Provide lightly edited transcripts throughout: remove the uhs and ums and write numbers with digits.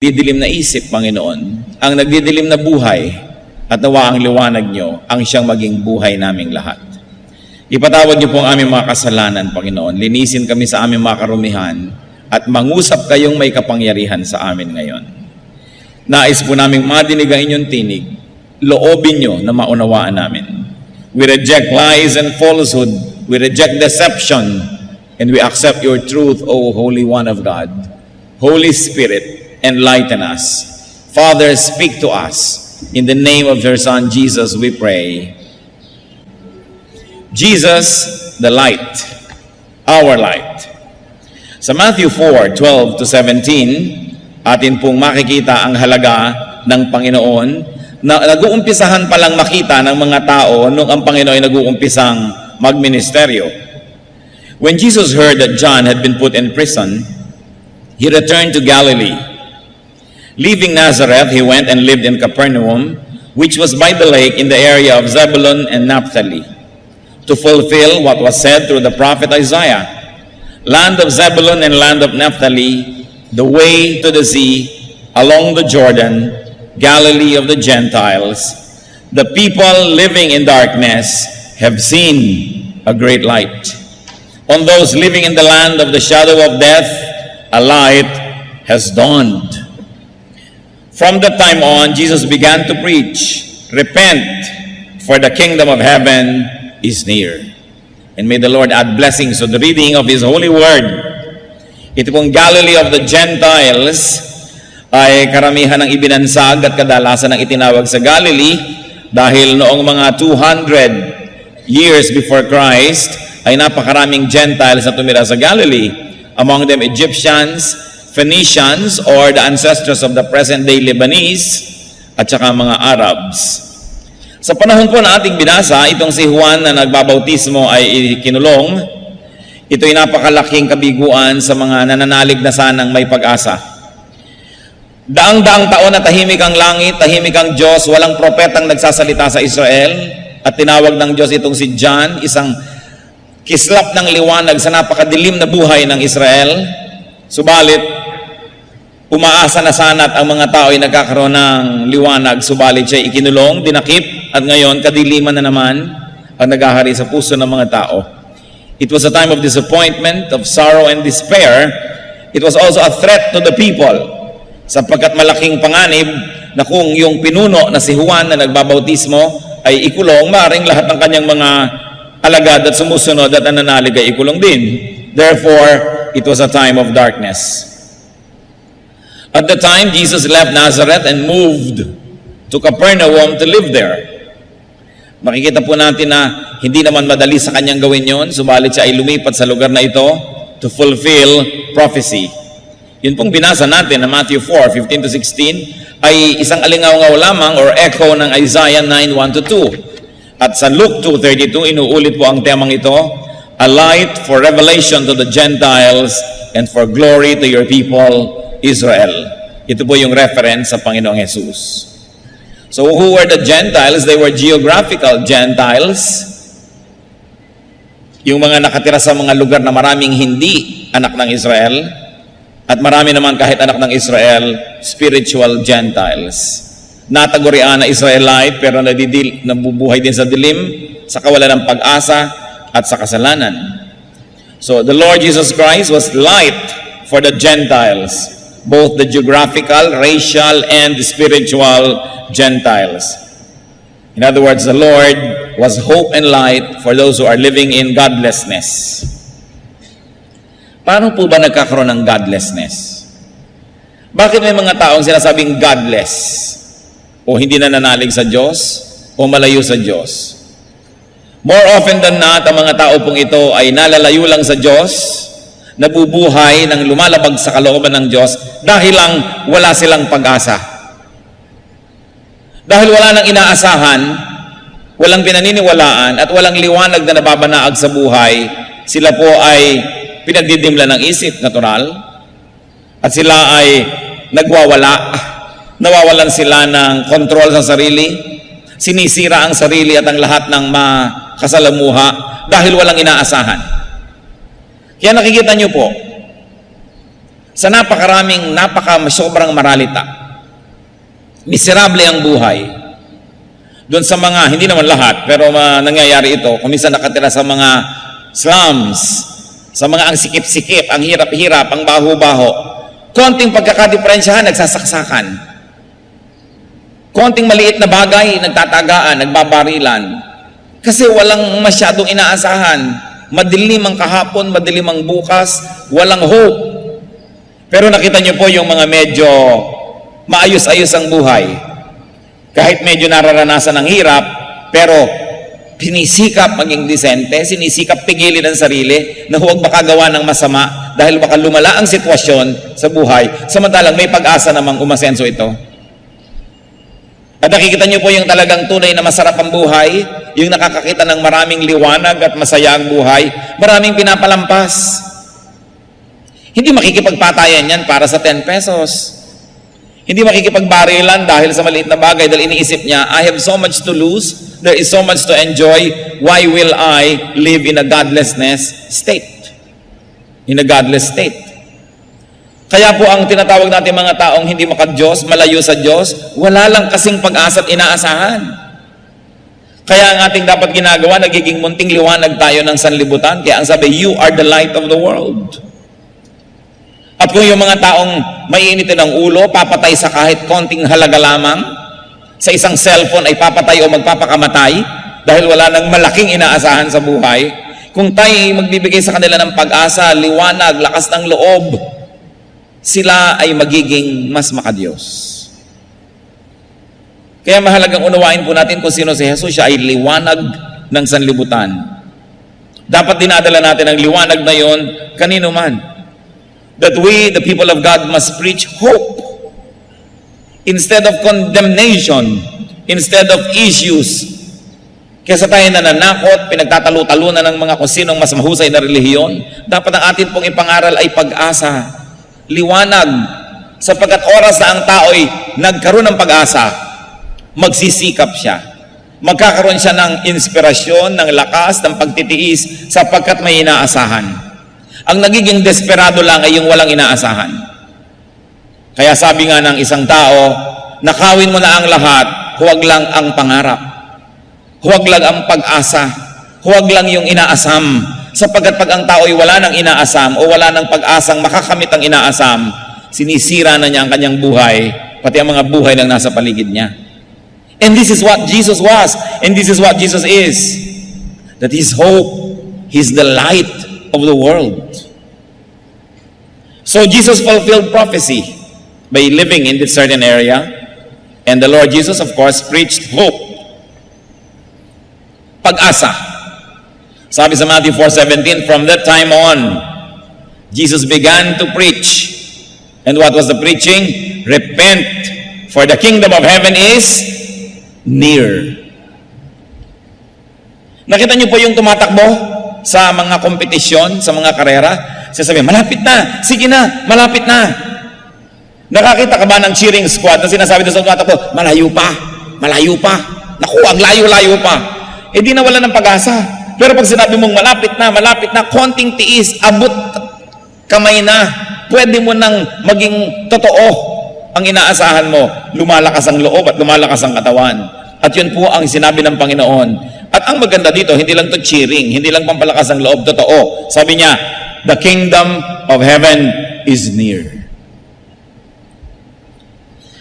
Didilim na isip, Panginoon, ang nagdidilim na buhay, at nawa ang liwanag niyo ang siyang maging buhay naming lahat. Ipatawad niyo po ang aming mga kasalanan, Panginoon. Linisin kami sa aming mga karumihan at mangusap kayong may kapangyarihan sa amin ngayon. Nais po naming madinig ang inyong tinig, loobin niyo na maunawaan namin. We reject lies and falsehood. We reject deception, and we accept your truth, O Holy One of God. Holy Spirit, enlighten us. Father, speak to us. In the name of your Son, Jesus, we pray. Jesus, the light, our light. Sa Matthew 4:12-17, atin pong makikita ang halaga ng Panginoon na nag-uumpisahan palang makita ng mga tao nung ang Panginoon ay nag-uumpisang magministeryo. When Jesus heard that John had been put in prison, he returned to Galilee. Leaving Nazareth, he went and lived in Capernaum, which was by the lake in the area of Zebulun and Naphtali, to fulfill what was said through the prophet Isaiah. Land of Zebulun and land of Naphtali, the way to the sea, along the Jordan, Galilee of the Gentiles. The people living in darkness have seen a great light. On those living in the land of the shadow of death, a light has dawned. From that time on, Jesus began to preach, repent, for the kingdom of heaven is near. And may the Lord add blessings to the reading of His holy word. Ito pong Galilee of the Gentiles ay karamihan ng ibinansag at kadalasan ng itinawag sa Galilee dahil noong mga 200 years before Christ ay napakaraming Gentiles na tumira sa Galilee. Among them Egyptians, Phoenicians, or the ancestors of the present-day Lebanese, at saka mga Arabs. Sa panahon po na ating binasa, itong si Juan na nagbabautismo ay kinulong. Ito'y napakalaking kabiguan sa mga nananalig na sanang may pag-asa. Daang-daang taon na tahimik ang langit, tahimik ang Diyos, walang propetang nagsasalita sa Israel, at tinawag ng Diyos itong si John, isang kislap ng liwanag sa napakadilim na buhay ng Israel. Subalit, umaasa na sana at ang mga tao ay nagkakaroon ng liwanag, subalit siya ikinulong, dinakip, at ngayon kadiliman na naman ang naghahari sa puso ng mga tao. It was a time of disappointment, of sorrow and despair. It was also a threat to the people, sapagkat malaking panganib na kung yung pinuno na si Juan na nagbabautismo ay ikulong, maaaring lahat ng kanyang mga alagad at sumusunod at nananalig ay ikulong din. Therefore, it was a time of darkness. At the time, Jesus left Nazareth and moved to Capernaum to live there. Makikita po natin na hindi naman madali sa kanyang gawin yon, subalit siya ay lumipat sa lugar na ito to fulfill prophecy. Yun pong binasa natin na Matthew 4:15-16 ay isang alingaw-ngaw lamang or echo ng Isaiah 9:1-2. At sa Luke 2:32, inuulit po ang temang ito, a light for revelation to the Gentiles and for glory to your people, Israel. Ito po yung reference sa Panginoong Jesus. So who were the Gentiles? They were geographical Gentiles. Yung mga nakatira sa mga lugar na maraming hindi anak ng Israel, at marami naman kahit anak ng Israel, spiritual Gentiles. Natagurian na Israelite pero nabubuhay din sa dilim, sa kawalan ng pag-asa at sa kasalanan. So the Lord Jesus Christ was light for the Gentiles, both the geographical, racial, and spiritual Gentiles. In other words, the Lord was hope and light for those who are living in godlessness. Paano po ba nagkakaroon ng godlessness? Bakit may mga taong sinasabing godless? O hindi nananalig sa Diyos? O malayo sa Diyos? More often than not, ang mga tao pong ito ay nalalayo lang sa Diyos, nabubuhay ng lumalabag sa kalooban ng Diyos dahil lang wala silang pag-asa. Dahil wala nang inaasahan, walang pinaniniwalaan, at walang liwanag na nababanaag sa buhay, sila po ay pinagdidimla ng isip, natural, at sila ay nagwawala, nawawalan sila ng kontrol sa sarili, sinisira ang sarili at ang lahat ng makasalamuha dahil walang inaasahan. Kaya nakikita nyo po, sa sobrang maralita. Miserable ang buhay. Doon sa mga, hindi naman lahat, pero nangyayari ito, kung minsan nakatira sa mga slums, sa mga ang sikip-sikip, ang hirap-hirap, ang baho-baho, konting pagkakadiferensyahan, nagsasaksakan. Konting maliit na bagay, nagtatagaan, nagbabarilan. Kasi walang masyadong inaasahan. Madilim ang kahapon, madilim ang bukas, walang hope. Pero nakita niyo po yung mga medyo maayos-ayos ang buhay. Kahit medyo nararanasan ng hirap, pero pinisikap maging disente, sinisikap pigilin ang sarili na huwag makagawa ng masama dahil baka lumala ang sitwasyon sa buhay, samantalang may pag-asa namang umasenso ito. At nakikita niyo po yung talagang tunay na masarap ang buhay, yung nakakakita ng maraming liwanag at masaya ang buhay, maraming pinapalampas. Hindi makikipagpatayan yan para sa 10 pesos. Hindi makikipagbarilan dahil sa maliit na bagay dahil iniisip niya, I have so much to lose, there is so much to enjoy, why will I live in a godlessness state? In a godless state. Kaya po ang tinatawag natin mga taong hindi makadiyos, malayo sa Diyos, wala lang kasing pag-asa at inaasahan. Kaya ang ating dapat ginagawa, nagiging munting liwanag tayo ng sanlibutan. Kaya ang sabi, you are the light of the world. At kung yung mga taong maiinitin ng ulo, papatay sa kahit konting halaga lamang, sa isang cellphone ay papatay o magpapakamatay dahil wala nang malaking inaasahan sa buhay, kung tayo magbibigay sa kanila ng pag-asa, liwanag, lakas ng loob, sila ay magiging mas makadiyos. Kaya mahalagang unawain po natin kung sino si Jesus. Siya ay liwanag ng sanlibutan. Dapat dinadala natin ang liwanag na yon kanino man. That we, the people of God, must preach hope instead of condemnation, instead of issues. Kesa tayo nananakot, pinagtatalo-talunan ng mga kung sinong mas mahusay na relihiyon, dapat ang atin pong ipangaral ay pag-asa, liwanag, sapagkat oras na ang tao'y nagkaroon ng pag-asa, magsisikap siya. Magkakaroon siya ng inspirasyon, ng lakas, ng pagtitiis, sapagkat may inaasahan. Ang nagiging desperado lang ay yung walang inaasahan. Kaya sabi nga ng isang tao, nakawin mo na ang lahat, huwag lang ang pangarap. Huwag lang ang pag-asa. Huwag lang yung inaasam. Sapagkat pag ang tao ay wala ng inaasam o wala ng pag-asang makakamit ang inaasam, sinisira na niya ang kanyang buhay, pati ang mga buhay ng nasa paligid niya. And this is what Jesus was. And this is what Jesus is. That His hope, He's the light of the world. So Jesus fulfilled prophecy by living in this certain area, and the Lord Jesus, of course, preached hope. Pag-asa. Sabi sa Matthew 4:17, from that time on, Jesus began to preach. And what was the preaching? Repent, for the kingdom of heaven is near. Nakita niyo po yung tumatakbo sa mga kompetisyon, sa mga karera? Sasabihin, malapit na, sige na, malapit na. Nakakita ka ba ng cheering squad na sinasabi doon sa tumatakbo, malayo pa, malayo pa. Naku, ang layo-layo pa. Eh di nawala ng pag-asa. Pero pag sinabi mong malapit na, konting tiis, abot kamay na, pwede mo nang maging totoo ang inaasahan mo. Lumalakas ang loob at lumalakas ang katawan. At yun po ang sinabi ng Panginoon. At ang maganda dito, hindi lang to cheering, hindi lang pampalakas ang loob, totoo. Sabi niya, the kingdom of heaven is near.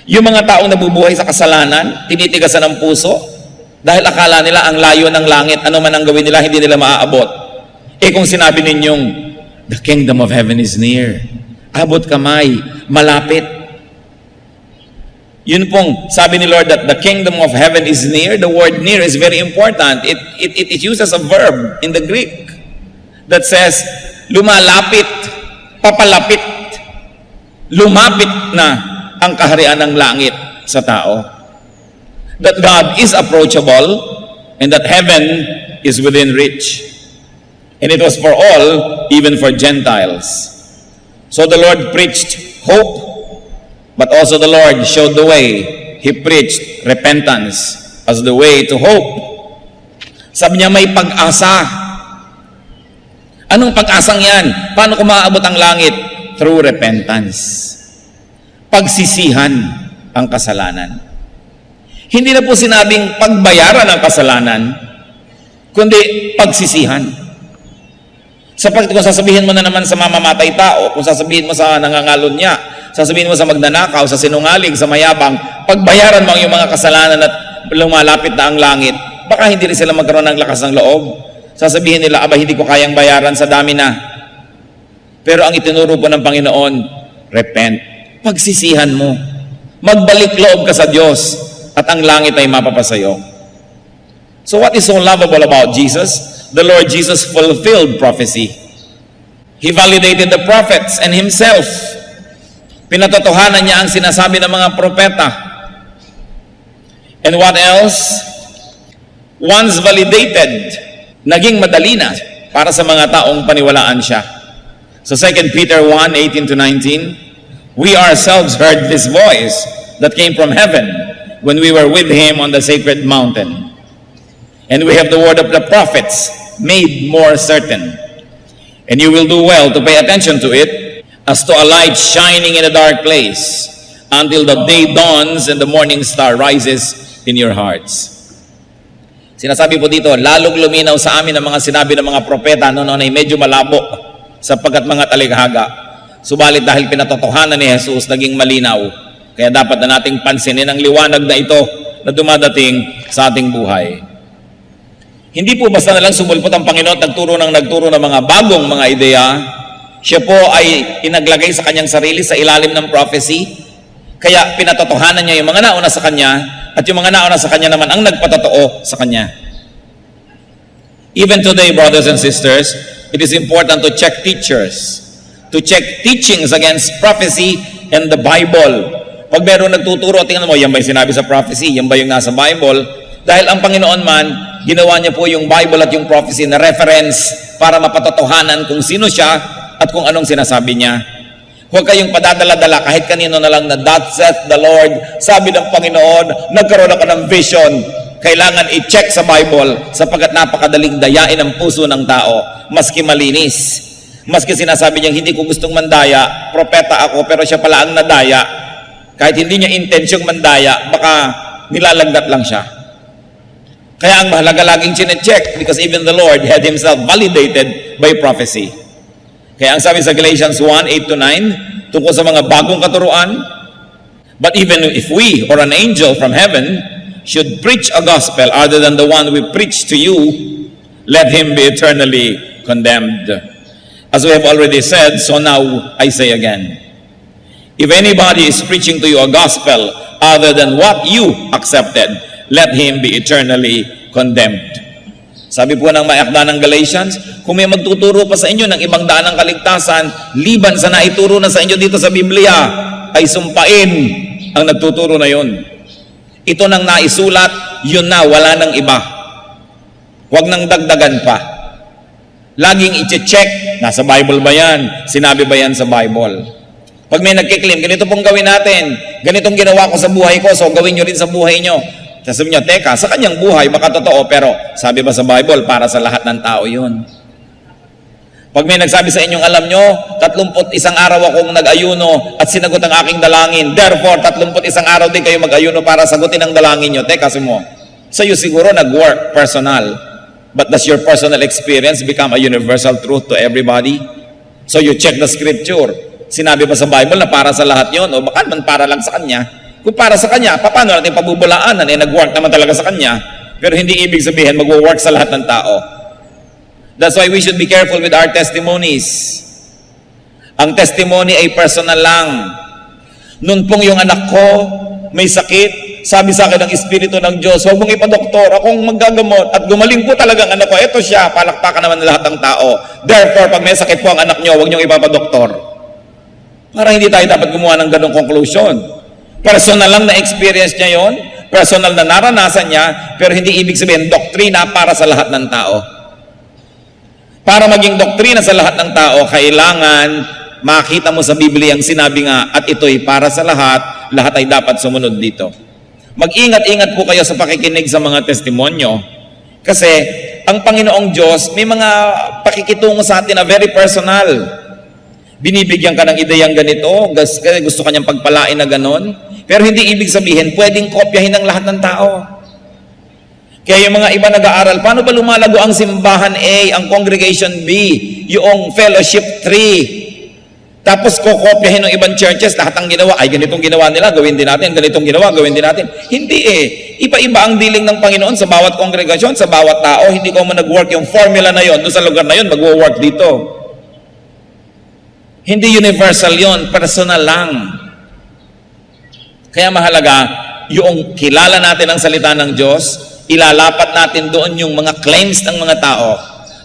Yung mga taong nabubuhay sa kasalanan, tinitigasan ng puso, dahil akala nila ang layo ng langit, ano man ang gawin nila, hindi nila maaabot. Eh kung sinabi ninyong, the kingdom of heaven is near, abot kamay, malapit. Yun pong sabi ni Lord that the kingdom of heaven is near. The word near is very important. It uses a verb in the Greek that says, lumalapit, papalapit, lumapit na ang kaharian ng langit sa tao. That God is approachable and that heaven is within reach. And it was for all, even for Gentiles. So the Lord preached hope, but also the Lord showed the way. He preached repentance as the way to hope. Sabi niya may pag-asa. Anong pag-asang yan? Paano kung maaabot ang langit? through repentance. Pagsisihan ang kasalanan. Hindi na po sinabing pagbayaran ang kasalanan, kundi pagsisihan. Sapagkat kung sasabihin mo na naman sa mamamatay tao, kung sasabihin mo sa nangangalon niya, sasabihin mo sa magnanakaw, sa sinungaling, sa mayabang, pagbayaran mo ang iyong mga kasalanan at lumalapit na ang langit, baka hindi rin sila magkaroon ng lakas ng loob. Sasabihin nila, aba, hindi ko kayang bayaran, sa dami na. Pero ang itinuro po ng Panginoon, repent. Pagsisihan mo. Magbalik loob ka sa Diyos at ang langit ay mapapasayo. So what is so lovable about Jesus? The Lord Jesus fulfilled prophecy. He validated the prophets and Himself. Pinatotohanan niya ang sinasabi ng mga propeta. And what else? Once validated, naging madali na para sa mga taong paniwalaan siya. So 2 Peter 1:18-19, we ourselves heard this voice that came from heaven when we were with Him on the sacred mountain. And we have the word of the prophets made more certain. And you will do well to pay attention to it as to a light shining in a dark place until the day dawns and the morning star rises in your hearts. Sinasabi po dito, lalong luminaw sa amin ang mga sinabi ng mga propeta noon ay medyo malabo sapagkat mga talikhaga. Subalit dahil pinatotohanan ni Jesus, naging malinaw. Kaya dapat na nating pansinin ang liwanag na ito na dumadating sa ating buhay. Hindi po basta na lang sumulpot ang Panginoon at nagturo ng mga bagong mga ideya. Siya po ay inaglagay sa kanyang sarili sa ilalim ng prophecy. Kaya pinatotohanan niya yung mga nauna sa kanya at yung mga nauna sa kanya naman ang nagpatotoo sa kanya. Even today, brothers and sisters, it is important to check teachers, to check teachings against prophecy and the Bible. Pag meron nagtuturo, tingnan mo, yan ba yung sinabi sa prophecy? Yan ba yung nasa Bible? Dahil ang Panginoon man, ginawa niya po yung Bible at yung prophecy na reference para mapatotohanan kung sino siya at kung anong sinasabi niya. Huwag kayong padadala-dala kahit kanino na lang na that saith the Lord. Sabi ng Panginoon, nagkaroon ako ng vision. Kailangan i-check sa Bible sapagkat napakadaling dayain ang puso ng tao, maski malinis. Maski sinasabi niya, hindi ko gustong mandaya, propeta ako, pero siya pala ang nadaya. Kahit hindi niya intensyong mandaya, baka nilalagdat lang siya. Kaya ang mahalaga laging chinecheck because even the Lord had Himself validated by prophecy. Kaya ang sabi sa Galatians 1:8-9, tungkol sa mga bagong katuruan, but even if we or an angel from heaven should preach a gospel other than the one we preach to you, let him be eternally condemned. As we have already said, so now I say again, if anybody is preaching to you a gospel other than what you accepted, let him be eternally condemned. Sabi po ng maakda ng Galatians, kung may magtuturo pa sa inyo ng ibang daan ng kaligtasan, liban sa naituro na sa inyo dito sa Biblia, ay sumpain ang nagtuturo na yun. Ito nang naisulat, yun na, wala nang iba. Huwag nang dagdagan pa. Laging i-check, nasa Bible ba yan? Sinabi ba yan sa Bible? Pag may nagkiklaim, ganito pong gawin natin, ganitong ginawa ko sa buhay ko, so gawin nyo rin sa buhay nyo. Sabi niya, teka, sa kanyang buhay, baka totoo, pero sabi ba sa Bible, para sa lahat ng tao yun. Pag may nagsabi sa inyong, alam nyo, 31 araw akong nag-ayuno at sinagot ang aking dalangin. Therefore, 31 araw din kayo mag-ayuno para sagutin ang dalangin nyo. Teka, sabi mo, sa'yo siguro nag-work personal. But does your personal experience become a universal truth to everybody? So you check the scripture. Sinabi ba sa Bible na para sa lahat yun? O baka naman para lang sa kanya? Kung para sa kanya, paano natin pabubulaanan? Nag-work naman talaga sa kanya. Pero hindi ibig sabihin mag-work sa lahat ng tao. That's why we should be careful with our testimonies. Ang testimony ay personal lang. Noon pong yung anak ko may sakit, sabi sa akin ng Espiritu ng Diyos, huwag mong ipadoktor, akong maggagamot. At gumaling po talagang anak ko, eto siya, palakpakan naman lahat ng tao. Therefore, pag may sakit po ang anak nyo, huwag nyo ipapadoktor. Para hindi tayo dapat gumawa ng ganong conclusion. Personal lang na experience niya yon, personal na naranasan niya, pero hindi ibig sabihin doktrina para sa lahat ng tao. Para maging doktrina sa lahat ng tao, kailangan makita mo sa Biblia ang sinabi nga, at ito'y para sa lahat, lahat ay dapat sumunod dito. Mag-ingat-ingat po kayo sa pakikinig sa mga testimonyo, kasi ang Panginoong Diyos may mga pakikitungo sa atin na very personal. Binibigyan ka ng ideyang ganito, gusto kanyang pagpalain na ganon. Pero hindi ibig sabihin, pwedeng kopyahin ng lahat ng tao. Kaya yung mga iba nag-aaral, paano ba lumalago ang simbahan A, ang congregation B, yung fellowship 3? Tapos kokopyahin ng ibang churches, lahat ang ginawa, ay ganitong ginawa nila, gawin din natin, ganitong ginawa, gawin din natin. Hindi eh. Iba-iba ang dealing ng Panginoon sa bawat kongregasyon, sa bawat tao. Hindi ko mo nag-work yung formula na yon, doon sa lugar na yon, mag-work dito. Hindi universal yon, personal lang. Kaya mahalaga, yung kilala natin ang salita ng Diyos, ilalapat natin doon yung mga claims ng mga tao.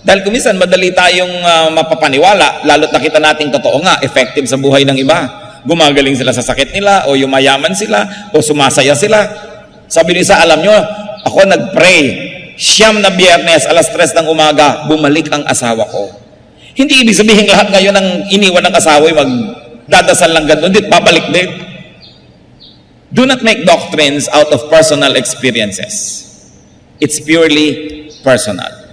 Dahil kumisan, madali tayong mapapaniwala, lalo't nakita natin totoo nga, effective sa buhay ng iba. Gumagaling sila sa sakit nila, o yumayaman sila, o sumasaya sila. Sabi ni Isa, alam nyo, ako nag-pray, 9 na Biyernes, alas 3 ng umaga, bumalik ang asawa ko. Hindi ibig sabihin lahat ngayon ang iniwan ng asawa ay magdadasal lang ganun, dit babalik din. Do not make doctrines out of personal experiences. It's purely personal.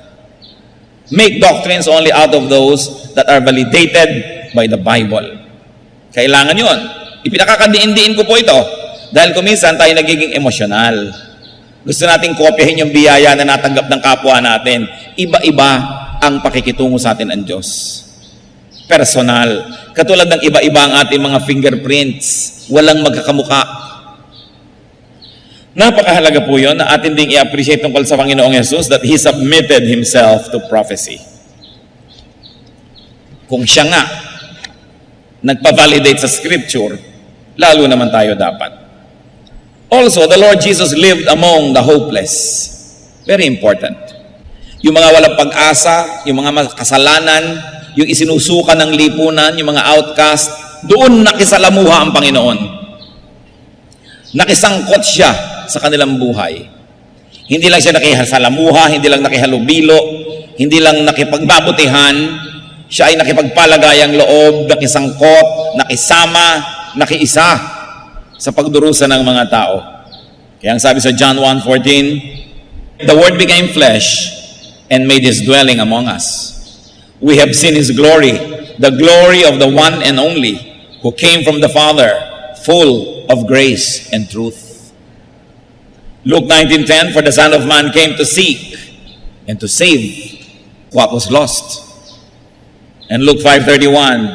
Make doctrines only out of those that are validated by the Bible. Kailangan yun. Ipinakakadiin-diin ko po ito dahil kuminsan tayo nagiging emosyonal. Gusto nating kopyahin yung biyaya na natanggap ng kapwa natin. Iba-iba ang pakikitungo sa atin ang Diyos. Personal. Katulad ng iba-iba ang ating mga fingerprints. Walang magkakamuka. Napakahalaga po yun na atin ding i-appreciate tungkol sa Panginoong Jesus that He submitted Himself to prophecy. Kung siya nga nagpa-validate sa Scripture, lalo naman tayo dapat. Also, the Lord Jesus lived among the hopeless. Very important. Yung mga walang pag-asa, yung mga kasalanan, yung isinusukan ng lipunan, yung mga outcast, doon nakisalamuha ang Panginoon. Nakisangkot siya sa kanilang buhay. Hindi lang siya nakisalamuha, hindi lang nakihalubilo, hindi lang nakipagbabutihan, siya ay nakipagpalagayang loob, nakisangkot, nakisama, nakiisa sa pagdurusa ng mga tao. Kaya ang sabi sa John 1:14, the Word became flesh and made His dwelling among us. We have seen His glory, the glory of the one and only, who came from the Father, full of grace and truth. Luke 19:10, for the Son of Man came to seek and to save what was lost. And Luke 5:31,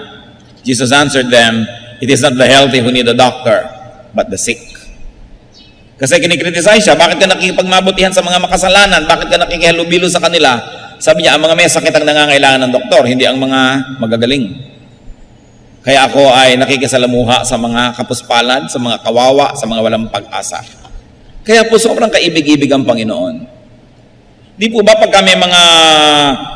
Jesus answered them, it is not the healthy who need a doctor, but the sick. Kasi kinikriticize siya, bakit ka nakikipagmabutihan sa mga makasalanan? Bakit ka nakikihalubilo sa kanila? Sabi niya, ang mga may sakit ang nangangailangan ng doktor, hindi ang mga magagaling. Kaya ako ay nakikisalamuha sa mga kapuspalan, sa mga kawawa, sa mga walang pag-asa. Kaya po sobrang kaibig-ibig ang Panginoon. Di po ba pag kami mga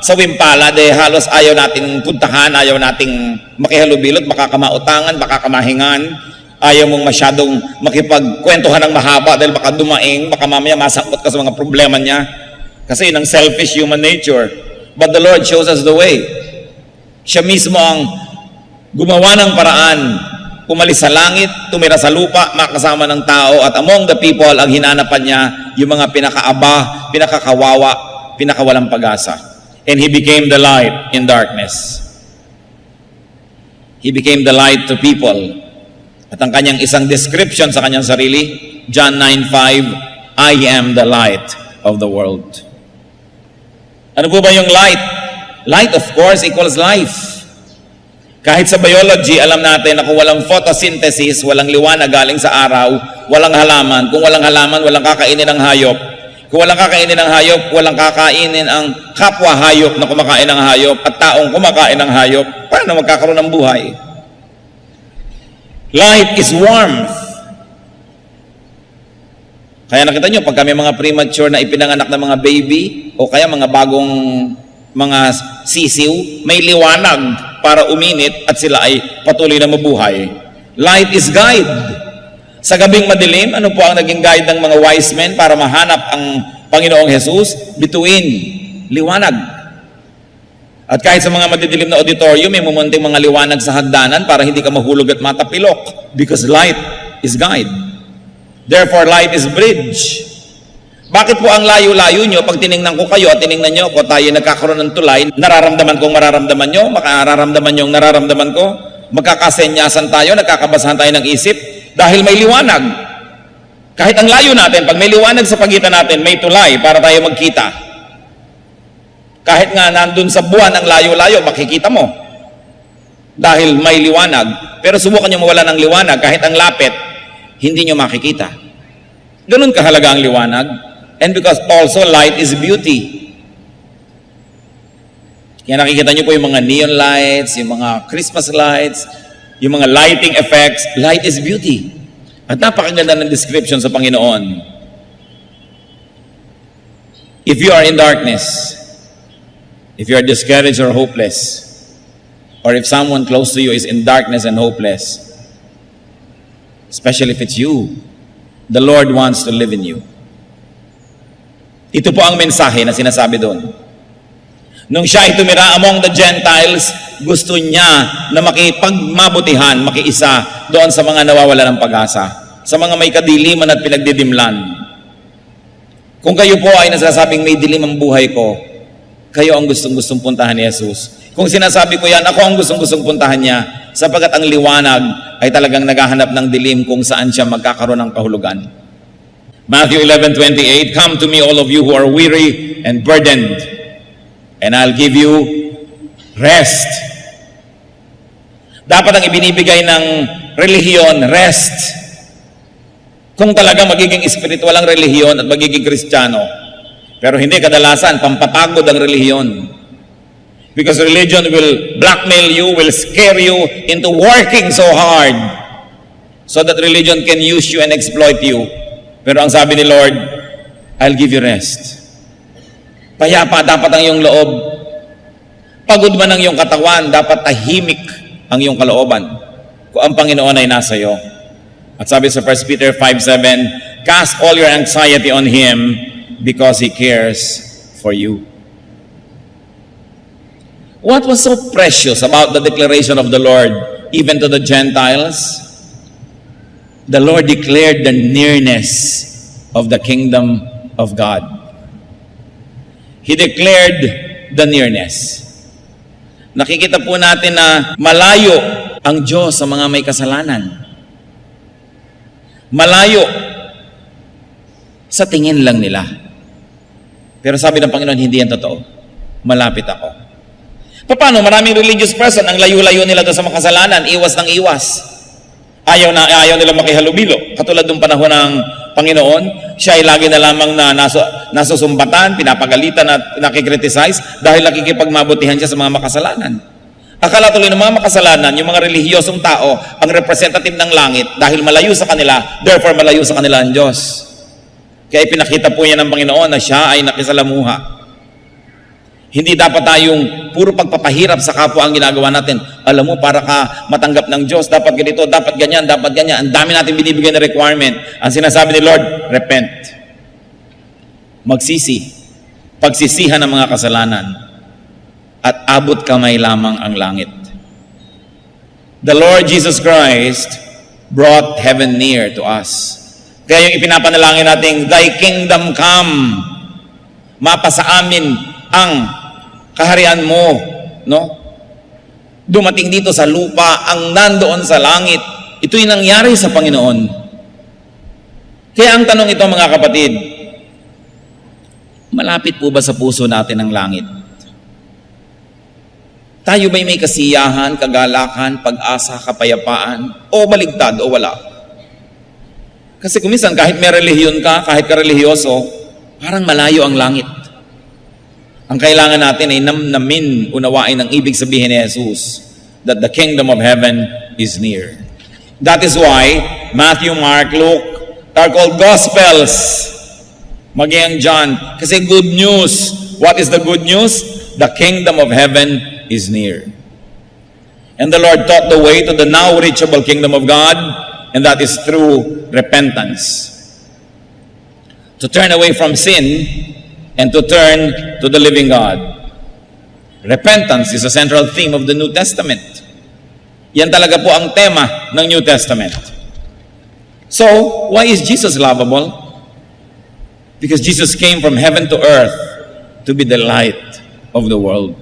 sawimpala, halos ayaw nating puntahan, ayaw nating makihalubilot, makakamautangan, makakamahingan, ayaw mong masyadong makipagkwentuhan ng mahaba dahil baka dumaing, baka mamaya masangkot ka sa mga problema niya. Kasi yun ang selfish human nature. But the Lord shows us the way. Siya mismo ang gumawa ng paraan, umalis sa langit, tumira sa lupa, makasama ng tao, at among the people, ang hinanapan niya, yung mga pinakaaba, pinakakawawa, pinakawalang pag-asa. And He became the light in darkness. He became the light to people. At ang kanyang isang description sa kanyang sarili, John 9:5, I am the light of the world. Ano po ba yung light? Light, of course, equals life. Kahit sa biology, alam natin na kung walang photosynthesis, walang liwanag galing sa araw, walang halaman. Kung walang halaman, walang kakainin ng hayop. Kung walang kakainin ng hayop, walang kakainin ang kapwa hayop na kumakain ng hayop at taong kumakain ng hayop. Paano magkakaroon ng buhay? Light is warmth. Kaya nakita nyo, pag kami mga premature na ipinanganak ng mga baby, o kaya mga bagong mga sisiw, may liwanag para uminit at sila ay patuloy na mabuhay. Light is guide. Sa gabing madilim, ano po ang naging guide ng mga wise men para mahanap ang Panginoong Jesus? Bituin, liwanag. At kahit sa mga madidilim na auditorium, may mumunting mga liwanag sa hagdanan para hindi ka mahulog at matapilok. Because light is guide. Therefore, light is bridge. Bakit po ang layo-layo nyo, pag tiningnan ko kayo at tiningnan nyo ako, tayo nagkakaroon ng tulay, nararamdaman kong mararamdaman nyo, makararamdaman nyo ang nararamdaman ko, magkakasenyasan tayo, nagkakabasahan tayo ng isip dahil may liwanag. Kahit ang layo natin, pag may liwanag sa pagitan natin, may tulay para tayo magkita. Kahit nga nandun sa buwan ang layo-layo, makikita mo. Dahil may liwanag. Pero subukan nyo mawala ng liwanag, kahit ang lapit, hindi nyo makikita. Ganun kahalaga ang liwanag. And because also light is beauty. Kaya nakikita nyo po yung mga neon lights, yung mga Christmas lights, yung mga lighting effects. Light is beauty. At napakaganda ng description sa Panginoon. If you are in darkness, if you are discouraged or hopeless, or if someone close to you is in darkness and hopeless, especially if it's you, the Lord wants to live in you. Ito po ang mensahe na sinasabi doon. Nung siya ay tumira among the Gentiles, gusto niya na makipagmabutihan, makiisa doon sa mga nawawala ng pag-asa, sa mga may kadiliman at pinagdidimlan. Kung kayo po ay nasasabing may dilim ang buhay ko, kayo ang gustong-gustong puntahan ni Jesus. Kung sinasabi ko yan, ako ang gustong-gustong puntahan niya, sapagkat ang liwanag ay talagang naghahanap ng dilim kung saan siya magkakaroon ng kahulugan. Matthew 11:28, "Come to me all of you who are weary and burdened, and I'll give you rest." Dapat ang ibinibigay ng relihiyon, rest. Kung talaga magiging espiritual ang relihiyon at magiging Kristiyano. Pero hindi kadalasan, pampapagod ang relihiyon. Because religion will blackmail you, will scare you into working so hard so that religion can use you and exploit you. Pero ang sabi ni Lord, I'll give you rest. Payapa dapat ang iyong loob. Pagod man ang iyong katawan, dapat tahimik ang iyong kalooban kung ang Panginoon ay nasa iyo. At sabi sa 1 Peter 5:7, "Cast all your anxiety on Him because He cares for you." What was so precious about the declaration of the Lord, even to the Gentiles? The Lord declared the nearness of the kingdom of God. He declared the nearness. Nakikita po natin na malayo ang Diyos sa mga may kasalanan. Malayo sa tingin lang nila. Pero sabi ng Panginoon, hindi yan totoo. Malapit ako. Paano? Maraming religious person, ang layo-layo nila doon sa mga kasalanan, iwas ng iwas. Ayaw nila makihalubilo. Katulad ng panahon ng Panginoon, siya ay lagi na lamang na nasusumbatan, pinapagalitan at nakikriticize dahil nakikipagmabutihan siya sa mga makasalanan. Akala tuloy ng mga makasalanan, yung mga relihiyosong tao, ang representative ng langit dahil malayo sa kanila, therefore malayo sa kanila ang Diyos. Kaya pinakita po niya ng Panginoon na siya ay nakisalamuha. Hindi dapat tayong puro pagpapahirap sa kapwa ang ginagawa natin. Alam mo, para ka matanggap ng Diyos, dapat ganito, dapat ganyan, dapat ganyan. Ang dami natin binibigyan na requirement. Ang sinasabi ni Lord, repent. Magsisi. Pagsisihan ng mga kasalanan. At abot kamay lamang ang langit. The Lord Jesus Christ brought heaven near to us. Kaya yung ipinapanalangin natin, Thy kingdom come. Mapasa amin ang kaharian mo, no? Dumating dito sa lupa ang nandoon sa langit. Ito'y nangyari sa Panginoon. Kaya ang tanong ito, mga kapatid, malapit po ba sa puso natin ang langit? Tayo ba'y may kasiyahan, kagalakan, pag-asa, kapayapaan, o maligtad, o wala? Kasi kuminsan, kahit may relihiyon ka, kahit ka relihiyoso, parang malayo ang langit. Ang kailangan natin ay namnamin, unawain ang ibig sabihin ni Jesus, that the kingdom of heaven is near. That is why Matthew, Mark, Luke are called Gospels. Maging ang John. Kasi good news. What is the good news? The kingdom of heaven is near. And the Lord taught the way to the now reachable kingdom of God, and that is through repentance. To turn away from sin and to turn to the living God. Repentance is a central theme of the New Testament. Yan talaga po ang tema ng New Testament. So, why is Jesus lovable? Because Jesus came from heaven to earth to be the light of the world.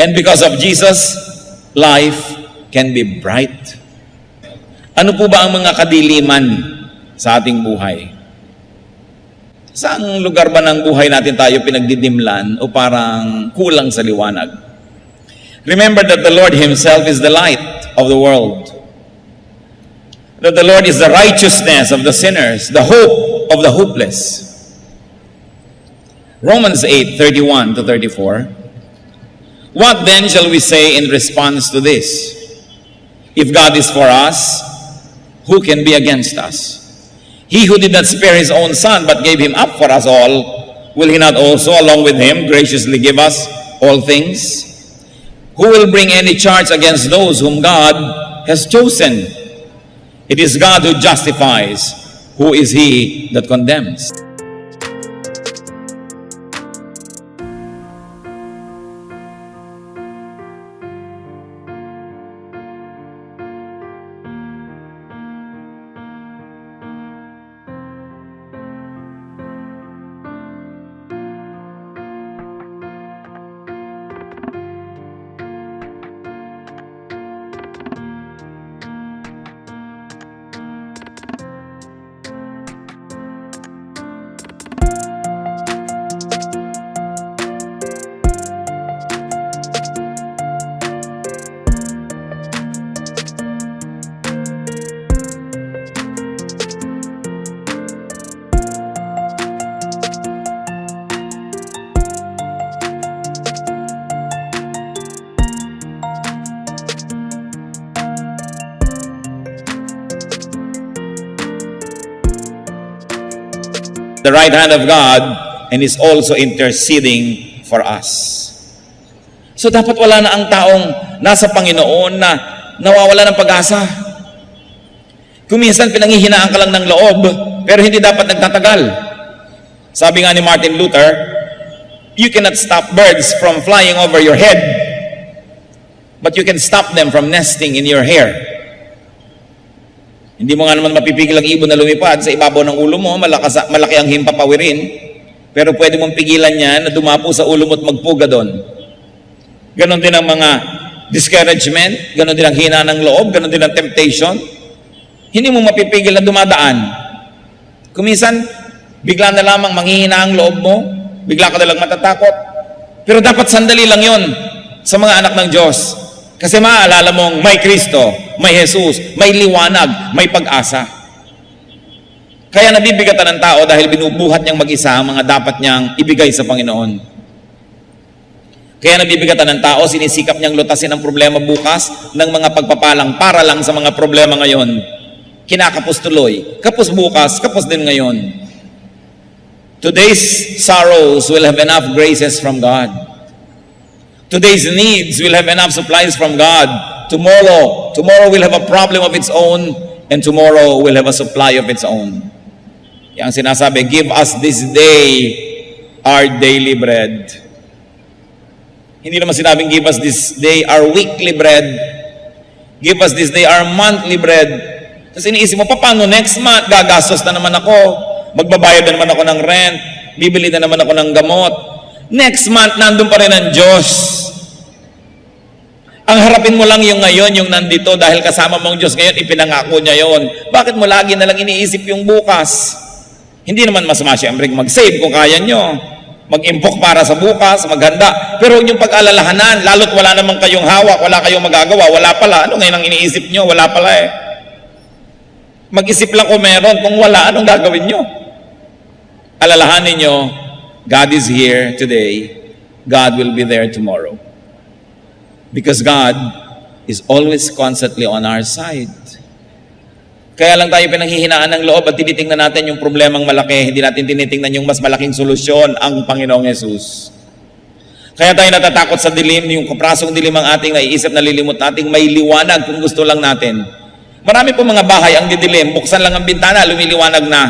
And because of Jesus, life can be bright. Ano po ba ang mga kadiliman sa ating buhay? Saang lugar ba ng buhay natin tayo pinagdidimlan o parang kulang sa liwanag? Remember that the Lord Himself is the light of the world. That the Lord is the righteousness of the sinners, the hope of the hopeless. Romans 8:31 to 34. What then shall we say in response to this? If God is for us, who can be against us? He who did not spare His own Son, but gave Him up for us all, will He not also, along with Him, graciously give us all things? Who will bring any charge against those whom God has chosen? It is God who justifies. Who is He that condemns? The right hand of God, and is also interceding for us. So dapat wala na ang taong nasa Panginoon na nawawala ng pag-asa. Kung minsan pinanghihinaan ka lang ng loob, pero hindi dapat nagtatagal. Sabi nga ni Martin Luther, you cannot stop birds from flying over your head, but you can stop them from nesting in your hair. Hindi mo nga naman mapipigil ang ibon na lumipad sa ibabaw ng ulo mo, malaki ang himpapawirin, pero pwede mong pigilan yan na dumapo sa ulo mo at magpuga doon. Ganon din ang mga discouragement, ganon din ang hina ng loob, ganon din ang temptation. Hindi mo mapipigil na dumadaan. Kuminsan, bigla na lamang manghihina ang loob mo, bigla ka na lang matatakot. Pero dapat sandali lang yon sa mga anak ng Diyos. Kasi maaalala mong may Kristo, may Jesus, may liwanag, may pag-asa. Kaya nabibigatan ng tao dahil binubuhat niyang mag-isa ang mga dapat niyang ibigay sa Panginoon. Kaya nabibigatan ng tao, sinisikap niyang lutasin ang problema bukas ng mga pagpapalang para lang sa mga problema ngayon. Kinakapos tuloy, kapos bukas, kapos din ngayon. Today's sorrows will have enough graces from God. Today's needs will have enough supplies from God. Tomorrow will have a problem of its own, and tomorrow will have a supply of its own. Yang sinasabi, give us this day our daily bread. Hindi naman sinabing give us this day our weekly bread. Give us this day our monthly bread. Kasi iniisip mo, paano next month? Gagastos na naman ako. Magbabayad na naman ako ng rent. Bibili na naman ako ng gamot. Next month, nandun pa rin ang Diyos. Ang harapin mo lang yung ngayon, yung nandito, dahil kasama mong Diyos ngayon, ipinangako niya yon. Bakit mo lagi na lang iniisip yung bukas? Hindi naman masama siyempre mag-save kung kaya nyo. Mag-impok para sa bukas, maghanda. Pero huwag yung pag-alalahanan, lalo't wala naman kayong hawak, wala kayong magagawa, wala pala. Ano ngayon ang iniisip nyo? Wala pala eh. Mag-isip lang kung meron, kung wala, anong gagawin nyo? Alalahanin nyo, God is here today, God will be there tomorrow. Because God is always constantly on our side. Kaya lang tayo pinanghihinaan ng loob at tinitingnan natin yung problemang malaki. Hindi natin tinitingnan yung mas malaking solusyon, ang Panginoong Yesus. Kaya tayo natatakot sa dilim, yung kaprasong dilim ang ating naiisip na lilimot nating may liwanag kung gusto lang natin. Marami po mga bahay ang didilim, buksan lang ang bintana, lumiliwanag na.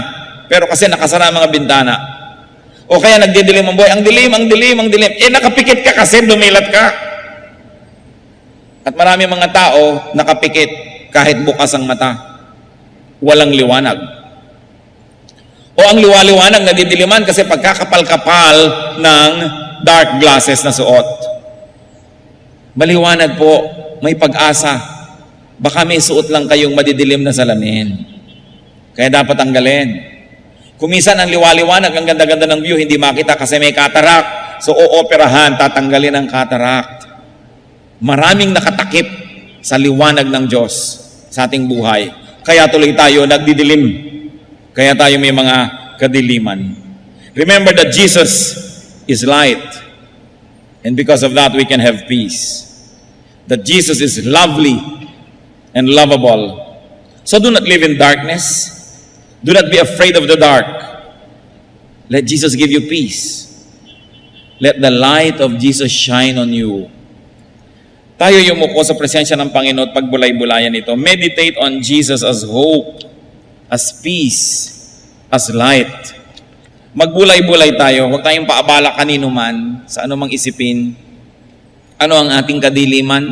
Pero kasi nakasara ang mga bintana. O kaya nagdidilim ang buhay, ang dilim, ang dilim, ang dilim. Nakapikit ka kasi, dumilat ka. At marami mga tao nakapikit kahit bukas ang mata. Walang liwanag. O ang liwaliwanag nadidiliman kasi pagkakapal-kapal ng dark glasses na suot. Maliwanag po may pag-asa. Baka may suot lang kayong madidilim na salamin. Kaya dapat tanggalin. Kumisan ang liwaliwanag, ang ganda-ganda ng view, hindi makita kasi may cataract. So, ooperahan, tatanggalin ang cataract. Maraming nakatakip sa liwanag ng Diyos sa ating buhay. Kaya tuloy tayo nagdidilim. Kaya tayo may mga kadiliman. Remember that Jesus is light. And because of that, we can have peace. That Jesus is lovely and lovable. So do not live in darkness. Do not be afraid of the dark. Let Jesus give you peace. Let the light of Jesus shine on you. Tayo yumuko sa presensya ng Panginoon at pagbulay-bulayan ito. Meditate on Jesus as hope, as peace, as light. Magbulay-bulay tayo. Huwag tayong paabala kanino man sa anumang isipin. Ano ang ating kadiliman?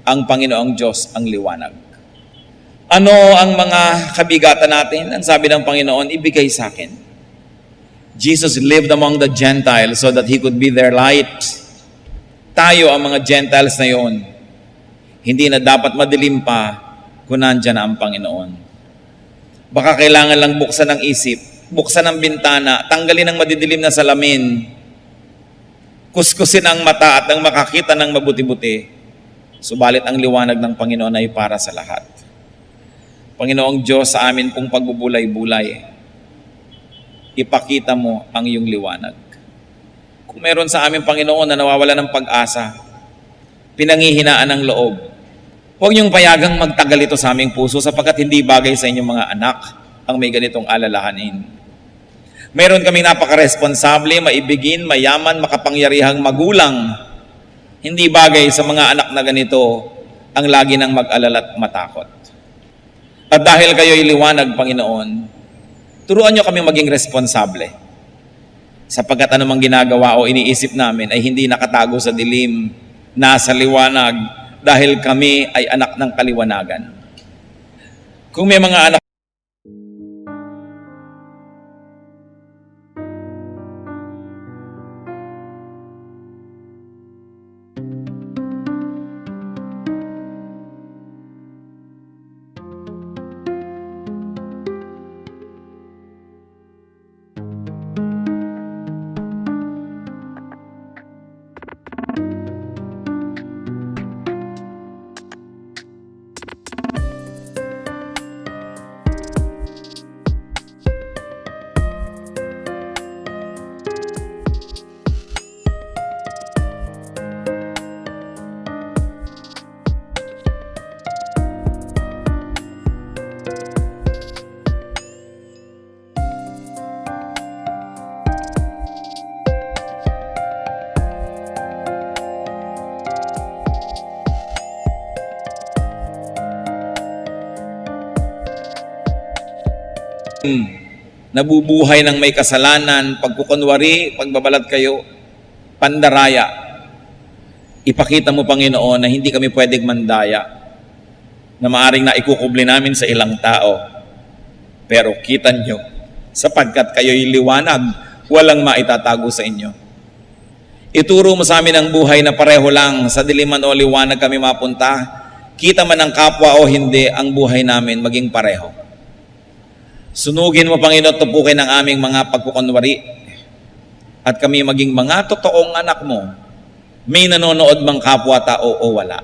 Ang Panginoong Diyos ang liwanag. Ano ang mga kabigatan natin? Ang sabi ng Panginoon, ibigay sa akin. Jesus lived among the Gentiles so that He could be their light. Tayo ang mga Gentiles na yon. Hindi na dapat madilim pa kung nandyan na ang Panginoon. Baka kailangan lang buksan ang isip, buksan ang bintana, tanggalin ang madidilim na salamin, kuskusin ang mata at ang makakita ng mabuti-buti. Subalit ang liwanag ng Panginoon ay para sa lahat. Panginoong Diyos, sa amin pong pagbubulay-bulay, ipakita mo ang iyong liwanag. Kung meron sa aming Panginoon na nawawala ng pag-asa, pinanghihinaan ng loob, huwag niyong payagang magtagal ito sa aming puso sapagkat hindi bagay sa inyong mga anak ang may ganitong alalahanin. Meron kaming napaka-responsable, maibigin, mayaman, makapangyarihang magulang. Hindi bagay sa mga anak na ganito ang lagi nang mag-alala at matakot. At dahil kayo'y liwanag, Panginoon, turuan niyo kami maging responsable. Sapagkat anumang ginagawa o iniisip namin ay hindi nakatago sa dilim, nasa liwanag, dahil kami ay anak ng kaliwanagan. Kung may mga anak nabubuhay ng may kasalanan, pagkukunwari, pagbabalat kayo, pandaraya. Ipakita mo, Panginoon, na hindi kami pwedeng mandaya, na maaring naikukubli namin sa ilang tao. Pero kita nyo, sapagkat kayo'y liwanag, walang maitatago sa inyo. Ituro mo sa amin ang buhay na pareho lang, sa diliman o liwanag kami mapunta, kita man ang kapwa o hindi, ang buhay namin maging pareho. Sunugin mo, Panginoon, tupukin ang aming mga pagkukunwari at kami maging mga totoong anak mo. May nanonood mang kapwa-tao o wala.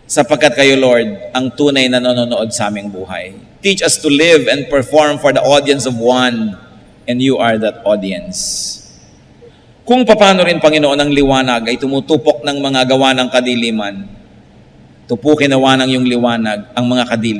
Sapagkat kayo, Lord, ang tunay na nanonood sa aming buhay. Teach us to live and perform for the audience of one, and you are that audience. Kung paano rin, Panginoon, ang liwanag ay tumutupok ng mga gawa ng kadiliman, tupukin nawa ng iyong liwanag ang mga kadiliman.